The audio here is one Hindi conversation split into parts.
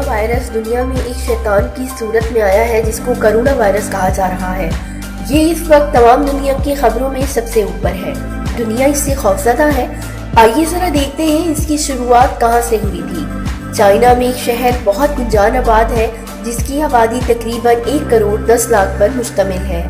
वायरस दुनिया में एक शैतान की सूरत में आया है जिसको कोरोना वायरस कहा जा रहा है। ये इस वक्त तमाम दुनिया की खबरों में सबसे ऊपर है। दुनिया इससे खौफजदा है। आइए जरा देखते हैं इसकी शुरुआत कहाँ से हुई थी। चाइना में एक शहर बहुत गुंजान आबाद है जिसकी आबादी तकरीबन 1 करोड़ 10 लाख पर मुश्तमिल है।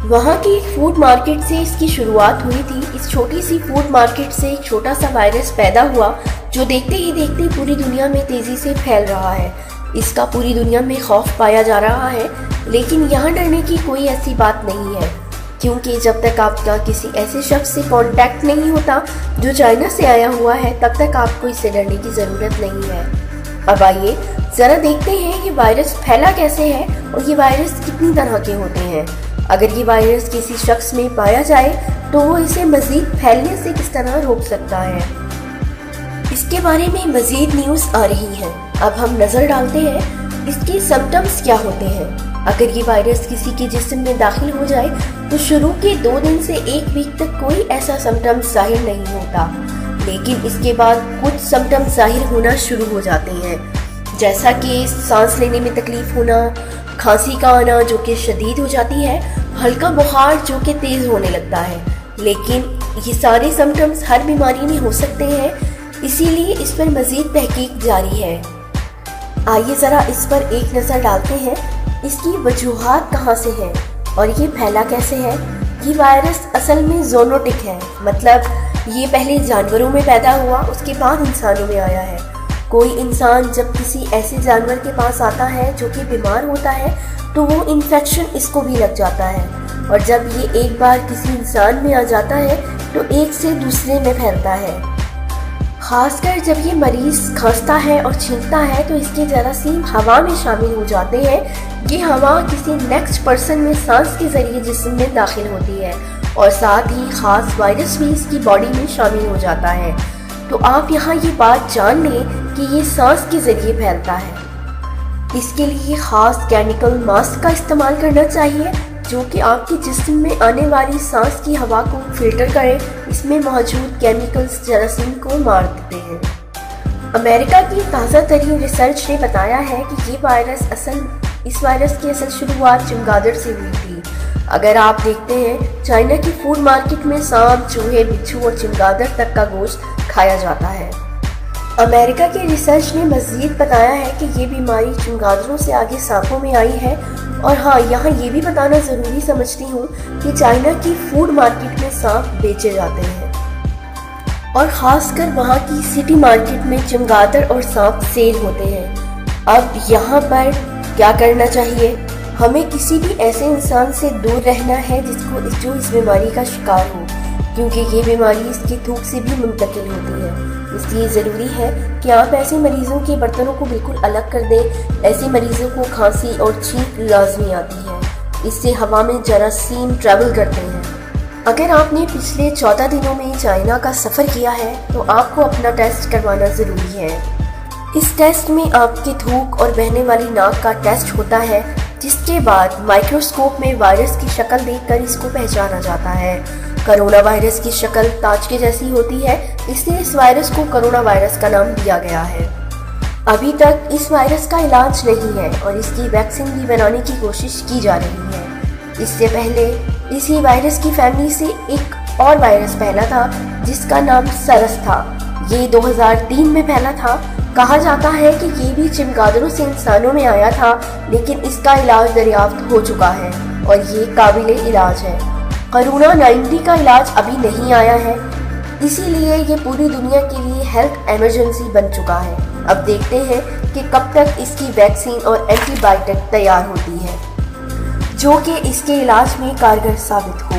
वहाँ की एक फूड मार्केट से इसकी शुरुआत हुई थी। इस छोटी सी फूड मार्केट से एक छोटा सा वायरस पैदा हुआ जो देखते ही देखते पूरी दुनिया में तेजी से फैल रहा है। इसका पूरी दुनिया में खौफ पाया जा रहा है, लेकिन यहाँ डरने की कोई ऐसी बात नहीं है, क्योंकि जब तक आपका किसी ऐसे शख्स से कांटेक्ट नहीं होता जो चाइना से आया हुआ है, तब तक आपको इससे डरने की ज़रूरत नहीं है। अब आइए ज़रा देखते हैं कि वायरस फैला कैसे है और ये वायरस कितनी तरह के होते हैं। अगर ये वायरस किसी शख्स में पाया जाए तो वो इसे मज़ीद फैलने से किस तरह रोक सकता है, इसके बारे में मज़ीद न्यूज़ आ रही है। अब हम नज़र डालते हैं इसके सिम्टम्स क्या होते हैं। अगर ये वायरस किसी के जिस्म में दाखिल हो जाए तो शुरू के 2 दिन से 1 वीक तक कोई ऐसा सिम्टम्स जाहिर नहीं होता, लेकिन इसके बाद कुछ सिम्टम्स जाहिर होना शुरू हो जाते हैं, जैसा कि सांस लेने में तकलीफ होना, खांसी का आना जो कि शदीद हो जाती है, हल्का बुखार जो कि तेज़ होने लगता है। लेकिन ये सारे सिम्टम्स हर बीमारी में हो सकते हैं, इसीलिए इस पर मज़ीद तहकीक जारी है। आइए ज़रा इस पर एक नज़र डालते हैं इसकी वजूहात कहाँ से हैं और ये फैला कैसे है। ये वायरस असल में ज़ूनोटिक है, मतलब ये पहले जानवरों में पैदा हुआ, उसके बाद इंसानों में आया है। कोई इंसान जब किसी ऐसे जानवर के पास आता है जो कि बीमार होता है तो वो इन्फेक्शन इसको भी लग जाता है, और जब ये एक बार किसी इंसान में आ जाता है तो एक से दूसरे में फैलता है। खासकर जब ये मरीज खांसता है और छींकता है तो इसके जरासीम हवा में शामिल हो जाते हैं। ये हवा किसी नेक्स्ट पर्सन में सांस के जरिए जिस्म में दाखिल होती है और साथ ही खास वायरस भी इसकी बॉडी में शामिल हो जाता है। तो आप यहाँ ये बात जान लें कि ये सांस के जरिए फैलता है। इसके लिए खास केमिकल मास्क का इस्तेमाल करना चाहिए जो कि आपके जिस्म में आने वाली सांस की हवा को फिल्टर करे। इसमें मौजूद केमिकल्स जरासीम को मार देते हैं। अमेरिका की ताज़ा तरीन रिसर्च ने बताया है कि इस वायरस की असल शुरुआत चमगादड़ से हुई थी। अगर आप देखते हैं चाइना की फूड मार्केट में सांप, चूहे, बिच्छू और चमगादड़ तक का गोश्त खाया जाता है। अमेरिका की रिसर्च ने मज़ीद बताया है कि ये बीमारी चमगादड़ों से आगे सांपों में आई है। और हाँ, यहाँ ये भी बताना ज़रूरी समझती हूँ कि चाइना की फूड मार्केट में सांप बेचे जाते हैं और ख़ासकर वहाँ की सिटी मार्केट में चमगादड़ और सांप सेल होते हैं। अब यहाँ पर क्या करना चाहिए? हमें किसी भी ऐसे इंसान से दूर रहना है जो इस बीमारी का शिकार हो, क्योंकि ये बीमारी इसकी थूक से भी मुंतकिल होती है। इसलिए ज़रूरी है कि आप ऐसे मरीज़ों के बर्तनों को बिल्कुल अलग कर दें। ऐसे मरीज़ों को खांसी और छींक लाजमी आती है, इससे हवा में जरासीम ट्रैवल करते हैं। अगर आपने पिछले 14 दिनों में चाइना का सफ़र किया है तो आपको अपना टेस्ट करवाना ज़रूरी है। इस टेस्ट में आपके थूक और बहने वाली नाक का टेस्ट होता है, जिसके बाद माइक्रोस्कोप में वायरस की शक्ल देखकर इसको पहचाना जाता है। कोरोना वायरस की शक्ल ताज के जैसी होती है, इसलिए इस वायरस को कोरोना वायरस का नाम दिया गया है। अभी तक इस वायरस का इलाज नहीं है और इसकी वैक्सीन भी बनाने की कोशिश की जा रही है। इससे पहले इसी वायरस की फैमिली से एक और वायरस फैला था जिसका नाम सरस था। ये 2003 में फैला था। कहा जाता है कि ये भी चमगादड़ों से इंसानों में आया था, लेकिन इसका इलाज दरियाफ्त हो चुका है और ये काबिल इलाज है। कोरोना 19 का इलाज अभी नहीं आया है, इसीलिए ये पूरी दुनिया के लिए हेल्थ इमरजेंसी बन चुका है। अब देखते हैं कि कब तक इसकी वैक्सीन और एंटीबायोटिक तैयार होती है जो कि इसके इलाज में कारगर साबित हो।